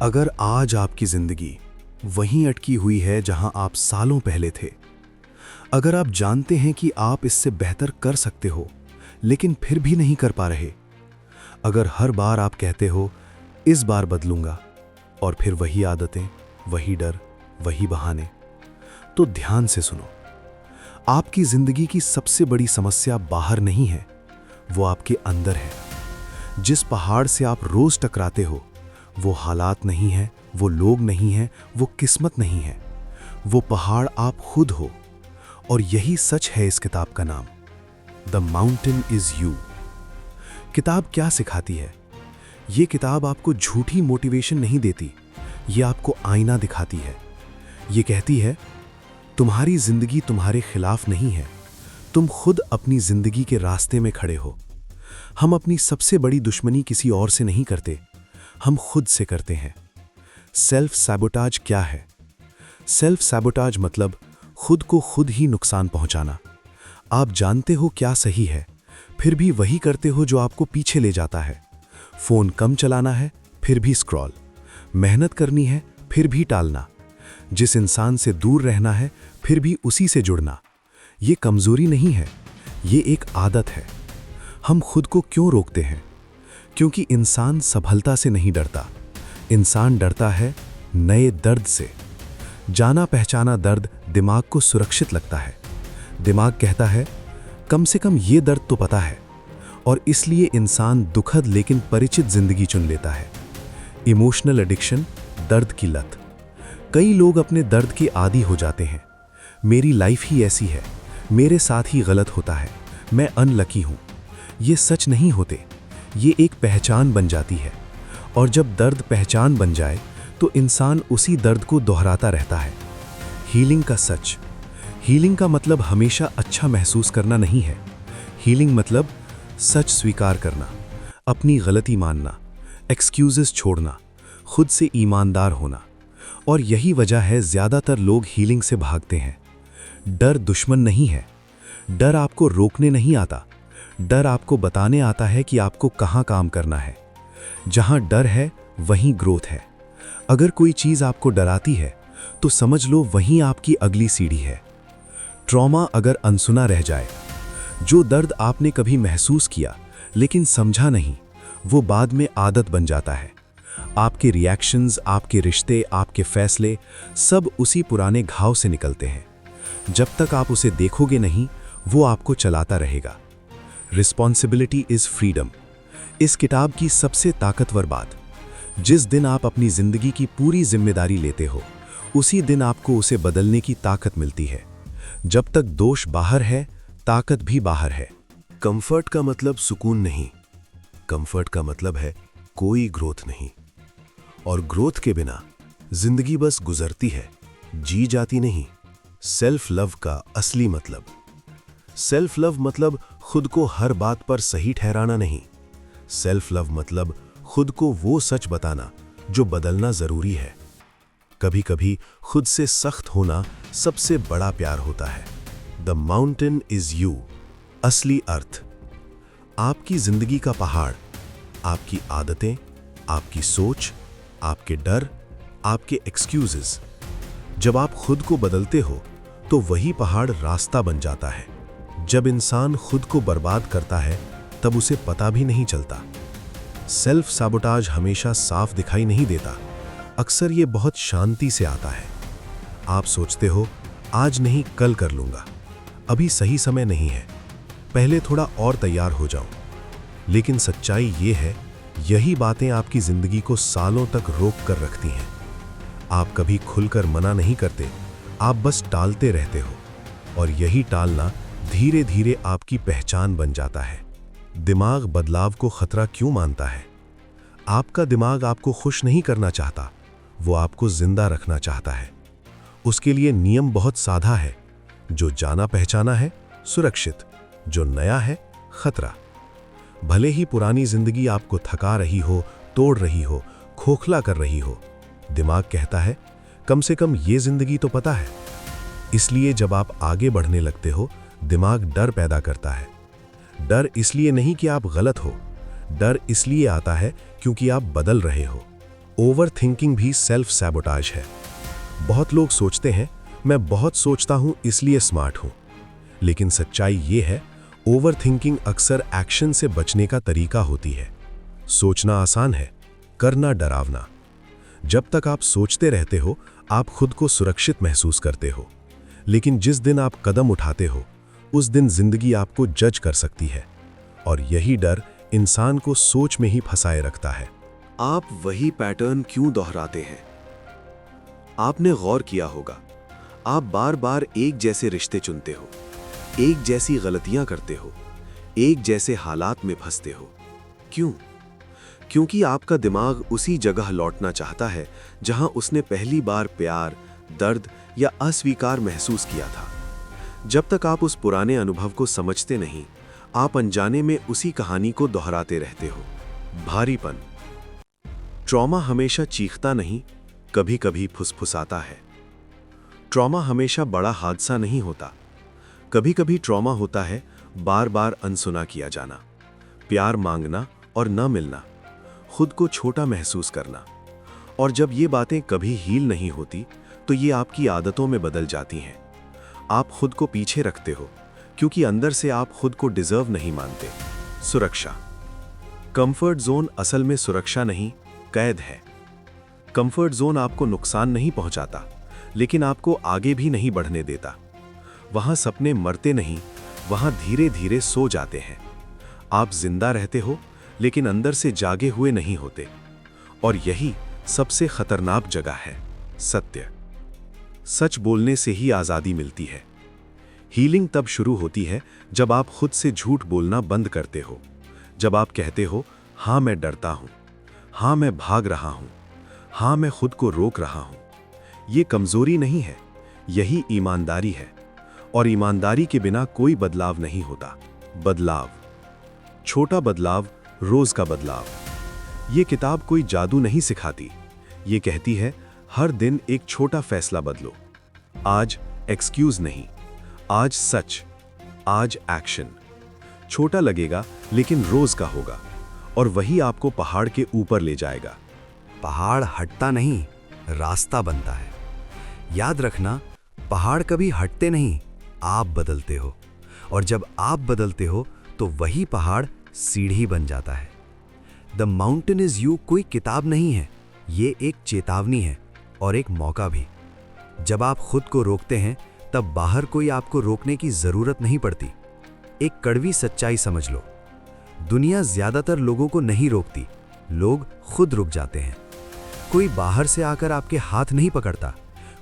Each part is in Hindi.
अगर आज आपकी जिंदगी वहीं अटकी हुई है जहां आप सालों पहले थे, अगर आप जानते हैं कि आप इससे बेहतर कर सकते हो लेकिन फिर भी नहीं कर पा रहे, अगर हर बार आप कहते हो इस बार बदलूंगा और फिर वही आदतें, वही डर, वही बहाने, तो ध्यान से सुनो। आपकी जिंदगी की सबसे बड़ी समस्या बाहर नहीं है, वो आपके अंदर है। जिस पहाड़ से आप रोज टकराते हो वो हालात नहीं है, वो लोग नहीं है, वो किस्मत नहीं है, वो पहाड़ आप खुद हो। और यही सच है इस किताब का नाम, द माउंटेन इज यू। किताब क्या सिखाती है? ये किताब आपको झूठी मोटिवेशन नहीं देती, ये आपको आईना दिखाती है। ये कहती है तुम्हारी जिंदगी तुम्हारे खिलाफ नहीं है, तुम खुद अपनी जिंदगी के रास्ते में खड़े हो। हम अपनी सबसे बड़ी दुश्मनी किसी और से नहीं करते, हम खुद से करते हैं। सेल्फ सैबोटाज क्या है? सेल्फ सैबोटाज मतलब खुद को खुद ही नुकसान पहुंचाना। आप जानते हो क्या सही है, फिर भी वही करते हो जो आपको पीछे ले जाता है। फोन कम चलाना है, फिर भी स्क्रॉल। मेहनत करनी है, फिर भी टालना। जिस इंसान से दूर रहना है, फिर भी उसी से जुड़ना। ये कमजोरी नहीं है, ये एक आदत है। हम खुद को क्यों रोकते हैं? क्योंकि इंसान सफलता से नहीं डरता, इंसान डरता है नए दर्द से। जाना पहचाना दर्द दिमाग को सुरक्षित लगता है। दिमाग कहता है कम से कम ये दर्द तो पता है, और इसलिए इंसान दुखद लेकिन परिचित जिंदगी चुन लेता है। इमोशनल एडिक्शन, दर्द की लत। कई लोग अपने दर्द के आदी हो जाते हैं। मेरी लाइफ ही ऐसी है, मेरे साथ ही गलत होता है, मैं अनलकी हूं। ये सच नहीं होते, ये एक पहचान बन जाती है। और जब दर्द पहचान बन जाए तो इंसान उसी दर्द को दोहराता रहता है। हीलिंग का सच। हीलिंग का मतलब हमेशा अच्छा महसूस करना नहीं है। हीलिंग मतलब सच स्वीकार करना, अपनी गलती मानना, एक्सक्यूजेस छोड़ना, खुद से ईमानदार होना। और यही वजह है ज़्यादातर लोग हीलिंग से भागते हैं। डर दुश्मन नहीं है। डर आपको रोकने नहीं आता, डर आपको बताने आता है कि आपको कहाँ काम करना है। जहाँ डर है वहीं ग्रोथ है। अगर कोई चीज़ आपको डराती है तो समझ लो वहीं आपकी अगली सीढ़ी है। ट्रॉमा अगर अनसुना रह जाए, जो दर्द आपने कभी महसूस किया लेकिन समझा नहीं, वो बाद में आदत बन जाता है। आपके रिएक्शंस, आपके रिश्ते, आपके फैसले सब उसी पुराने घाव से निकलते हैं। जब तक आप उसे देखोगे नहीं, वो आपको चलाता रहेगा। Responsibility is freedom. इस किताब की सबसे ताकतवर बात, जिस दिन आप अपनी जिंदगी की पूरी जिम्मेदारी लेते हो, उसी दिन आपको उसे बदलने की ताकत मिलती है। जब तक दोष बाहर है, ताकत भी बाहर है। कंफर्ट का मतलब सुकून नहीं, कंफर्ट का मतलब है कोई ग्रोथ नहीं। और ग्रोथ के बिना जिंदगी बस गुजरती है, जी जाती नहीं। सेल्फ लव का असली मतलब। सेल्फ लव मतलब खुद को हर बात पर सही ठहराना नहीं। सेल्फ लव मतलब खुद को वो सच बताना जो बदलना जरूरी है। कभी कभी खुद से सख्त होना सबसे बड़ा प्यार होता है। The mountain is you. असली अर्थ। आपकी जिंदगी का पहाड़ आपकी आदतें, आपकी सोच, आपके डर, आपके एक्सक्यूजेस। जब आप खुद को बदलते हो तो वही पहाड़ रास्ता बन जाता है। जब इंसान खुद को बर्बाद करता है तब उसे पता भी नहीं चलता। सेल्फ सैबोटाज हमेशा साफ दिखाई नहीं देता, अक्सर ये बहुत शांति से आता है। आप सोचते हो आज नहीं कल कर लूंगा, अभी सही समय नहीं है, पहले थोड़ा और तैयार हो जाऊं। लेकिन सच्चाई ये है, यही बातें आपकी जिंदगी को सालों तक रोक कर रखती हैं। आप कभी खुलकर मना नहीं करते, आप बस टालते रहते हो। और यही टालना धीरे धीरे आपकी पहचान बन जाता है। दिमाग बदलाव को खतरा क्यों मानता है? आपका दिमाग आपको खुश नहीं करना चाहता, वो आपको जिंदा रखना चाहता है। उसके लिए नियम बहुत सादा है। जो जाना पहचाना है सुरक्षित, जो नया है खतरा। भले ही पुरानी जिंदगी आपको थका रही हो, तोड़ रही हो, खोखला कर रही हो, दिमाग कहता है कम से कम ये जिंदगी तो पता है। इसलिए जब आप आगे बढ़ने लगते हो, दिमाग डर पैदा करता है। डर इसलिए नहीं कि आप गलत हो, डर इसलिए आता है क्योंकि आप बदल रहे हो। ओवर थिंकिंग भी सेल्फ सैबोटाज है। बहुत लोग सोचते हैं मैं बहुत सोचता हूं इसलिए स्मार्ट हूं, लेकिन सच्चाई ये है ओवर थिंकिंग अक्सर एक्शन से बचने का तरीका होती है। सोचना आसान है, करना डरावना। जब तक आप सोचते रहते हो आप खुद को सुरक्षित महसूस करते हो, लेकिन जिस दिन आप कदम उठाते हो उस दिन जिंदगी आपको जज कर सकती है, और यही डर इंसान को सोच में ही फंसाए रखता है। आप वही पैटर्न क्यों दोहराते हैं? आपने गौर किया होगा, आप बार बार एक जैसे रिश्ते चुनते हो, एक जैसी गलतियां करते हो, एक जैसे हालात में फंसते हो। क्यों? क्योंकि आपका दिमाग उसी जगह लौटना चाहता है जहां उसने पहली बार प्यार, दर्द या अस्वीकार महसूस किया था। जब तक आप उस पुराने अनुभव को समझते नहीं, आप अनजाने में उसी कहानी को दोहराते रहते हो। भारीपन। ट्रॉमा हमेशा चीखता नहीं, कभी कभी फुसफुसाता है। ट्रॉमा हमेशा बड़ा हादसा नहीं होता। कभी कभी ट्रॉमा होता है बार बार अनसुना किया जाना, प्यार मांगना और न मिलना, खुद को छोटा महसूस करना। और जब ये बातें कभी हील नहीं होती तो ये आपकी आदतों में बदल जाती हैं। आप खुद को पीछे रखते हो क्योंकि अंदर से आप खुद को डिजर्व नहीं मानते। सुरक्षा। कंफर्ट जोन असल में सुरक्षा नहीं, कैद है। कंफर्ट जोन आपको नुकसान नहीं पहुंचाता, लेकिन आपको आगे भी नहीं बढ़ने देता। वहां सपने मरते नहीं, वहां धीरे धीरे सो जाते हैं। आप जिंदा रहते हो लेकिन अंदर से जागे हुए नहीं होते। और यही सबसे खतरनाक जगह है। सत्य। सच बोलने से ही आजादी मिलती है। हीलिंग तब शुरू होती है जब आप खुद से झूठ बोलना बंद करते हो। जब आप कहते हो हां मैं डरता हूं, हां मैं भाग रहा हूं, हां मैं खुद को रोक रहा हूं। ये कमजोरी नहीं है, यही ईमानदारी है। और ईमानदारी के बिना कोई बदलाव नहीं होता। बदलाव, छोटा बदलाव, रोज का बदलाव। ये किताब कोई जादू नहीं सिखाती। ये कहती है हर दिन एक छोटा फैसला बदलो। आज एक्सक्यूज नहीं, आज सच, आज एक्शन। छोटा लगेगा लेकिन रोज का होगा, और वही आपको पहाड़ के ऊपर ले जाएगा। पहाड़ हटता नहीं, रास्ता बनता है। याद रखना, पहाड़ कभी हटते नहीं, आप बदलते हो। और जब आप बदलते हो तो वही पहाड़ सीढ़ी बन जाता है। द माउंटेन इज यू कोई किताब नहीं है, ये एक चेतावनी है और एक मौका भी। जब आप खुद को रोकते हैं तब बाहर कोई आपको रोकने की जरूरत नहीं पड़ती। एक कड़वी सच्चाई समझ लो, दुनिया ज्यादातर लोगों को नहीं रोकती, लोग खुद रुक जाते हैं। कोई बाहर से आकर आपके हाथ नहीं पकड़ता,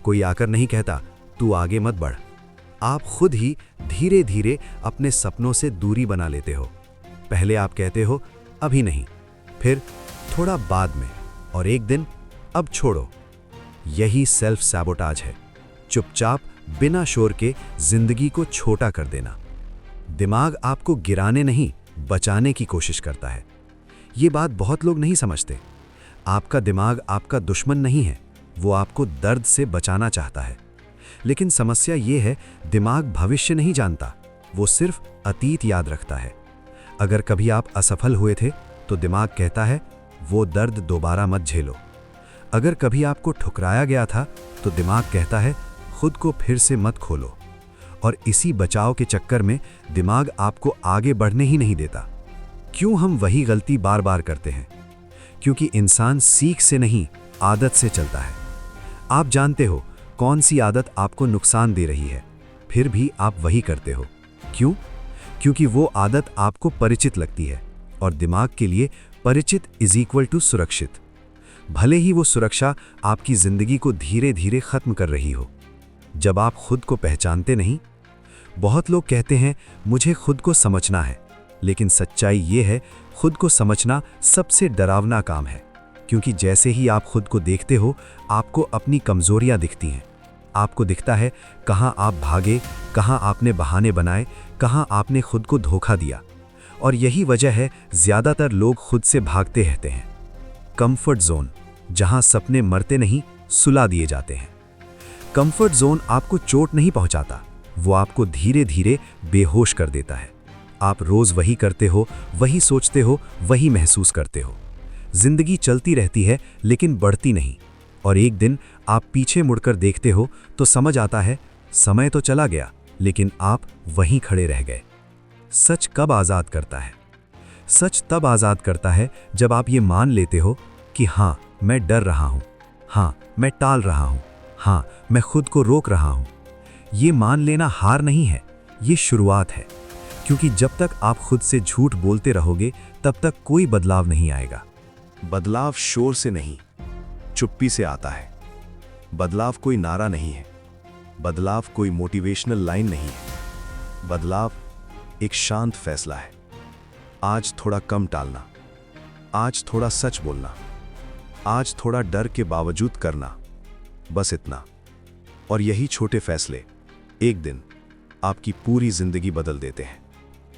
कोई आकर नहीं कहता तू आगे मत बढ़। आप खुद ही धीरे धीरे अपने सपनों से दूरी बना लेते हो। पहले आप कहते हो अभी नहीं, फिर थोड़ा बाद में, और एक दिन अब छोड़ो। यही सेल्फ सैबोटाज है, चुपचाप बिना शोर के जिंदगी को छोटा कर देना। दिमाग आपको गिराने नहीं, बचाने की कोशिश करता है। ये बात बहुत लोग नहीं समझते। आपका दिमाग आपका दुश्मन नहीं है, वो आपको दर्द से बचाना चाहता है। लेकिन समस्या ये है, दिमाग भविष्य नहीं जानता, वो सिर्फ अतीत याद रखता है। अगर कभी आप असफल हुए थे तो दिमाग कहता है वो दर्द दोबारा मत झेलो। अगर कभी आपको ठुकराया गया था तो दिमाग कहता है खुद को फिर से मत खोलो। और इसी बचाव के चक्कर में दिमाग आपको आगे बढ़ने ही नहीं देता। क्यों हम वही गलती बार बार करते हैं? क्योंकि इंसान सीख से नहीं, आदत से चलता है। आप जानते हो कौन सी आदत आपको नुकसान दे रही है, फिर भी आप वही करते हो। क्यों? क्योंकि वो आदत आपको परिचित लगती है, और दिमाग के लिए परिचित इज इक्वल टू सुरक्षित। भले ही वो सुरक्षा आपकी जिंदगी को धीरे धीरे खत्म कर रही हो। जब आप खुद को पहचानते नहीं, बहुत लोग कहते हैं मुझे खुद को समझना है, लेकिन सच्चाई ये है खुद को समझना सबसे डरावना काम है। क्योंकि जैसे ही आप खुद को देखते हो आपको अपनी कमजोरियां दिखती हैं। आपको दिखता है कहाँ आप भागे, कहाँ आपने बहाने बनाए, कहाँ आपने खुद को धोखा दिया। और यही वजह है ज्यादातर लोग खुद से भागते रहते हैं। कंफर्ट जोन, जहां सपने मरते नहीं, सुला दिए जाते हैं। कंफर्ट जोन आपको चोट नहीं पहुंचाता, वो आपको धीरे धीरे बेहोश कर देता है। आप रोज वही करते हो, वही सोचते हो, वही महसूस करते हो। जिंदगी चलती रहती है लेकिन बढ़ती नहीं। और एक दिन आप पीछे मुड़कर देखते हो तो समझ आता है समय तो चला गया लेकिन आप वहीं खड़े रह गए। सच कब आज़ाद करता है? सच तब आज़ाद करता है जब आप ये मान लेते हो कि हाँ, मैं डर रहा हूँ, हाँ, मैं टाल रहा हूँ, हाँ, मैं खुद को रोक रहा हूँ। ये मान लेना हार नहीं है, ये शुरुआत है। क्योंकि जब तक आप खुद से झूठ बोलते रहोगे तब तक कोई बदलाव नहीं आएगा। बदलाव शोर से नहीं, चुप्पी से आता है। बदलाव कोई नारा नहीं है, बदलाव कोई मोटिवेशनल लाइन नहीं है। बदलाव एक शांत फैसला है। आज थोड़ा कम टालना, आज थोड़ा सच बोलना, आज थोड़ा डर के बावजूद करना, बस इतना। और यही छोटे फैसले एक दिन आपकी पूरी जिंदगी बदल देते हैं।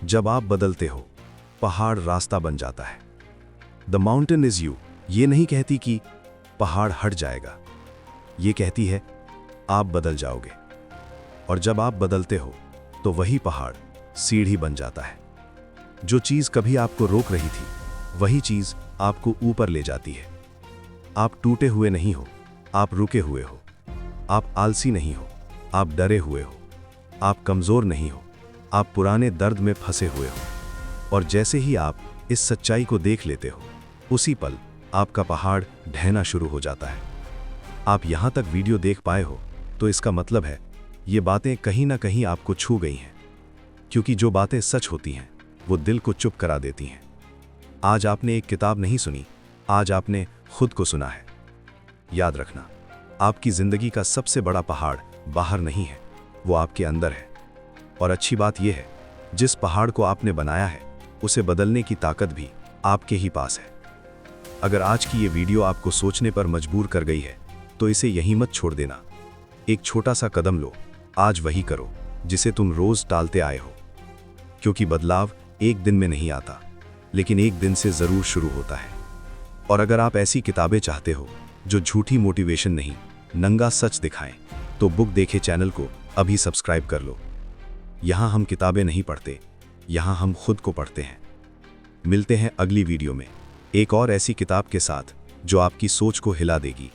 जब आप बदलते हो, पहाड़ रास्ता बन जाता है। द माउंटेन इज यू ये नहीं कहती कि पहाड़ हट जाएगा, ये कहती है आप बदल जाओगे। और जब आप बदलते हो तो वही पहाड़ सीढ़ी बन जाता है। जो चीज़ कभी आपको रोक रही थी वही चीज़ आपको ऊपर ले जाती है। आप टूटे हुए नहीं हो, आप रुके हुए हो। आप आलसी नहीं हो, आप डरे हुए हो। आप कमज़ोर नहीं हो, आप पुराने दर्द में फंसे हुए हो। और जैसे ही आप इस सच्चाई को देख लेते हो, उसी पल आपका पहाड़ ढहना शुरू हो जाता है। आप यहाँ तक वीडियो देख पाए हो तो इसका मतलब है ये बातें कहीं ना कहीं आपको छू गई हैं। क्योंकि जो बातें सच होती हैं वो दिल को चुप करा देती हैं। आज आपने एक किताब नहीं सुनी, आज आपने खुद को सुना है। याद रखना, आपकी जिंदगी का सबसे बड़ा पहाड़ बाहर नहीं है, वो आपके अंदर है। और अच्छी बात यह है, जिस पहाड़ को आपने बनाया है उसे बदलने की ताकत भी आपके ही पास है। अगर आज की ये वीडियो आपको सोचने पर मजबूर कर गई है तो इसे यहीं मत छोड़ देना। एक छोटा सा कदम लो, आज वही करो जिसे तुम रोज टालते आए हो। क्योंकि बदलाव एक दिन में नहीं आता, लेकिन एक दिन से जरूर शुरू होता है। और अगर आप ऐसी किताबें चाहते हो जो झूठी मोटिवेशन नहीं, नंगा सच दिखाएं, तो बुक देखे चैनल को अभी सब्सक्राइब कर लो। यहाँ हम किताबें नहीं पढ़ते, यहाँ हम खुद को पढ़ते हैं। मिलते हैं अगली वीडियो में एक और ऐसी किताब के साथ जो आपकी सोच को हिला देगी।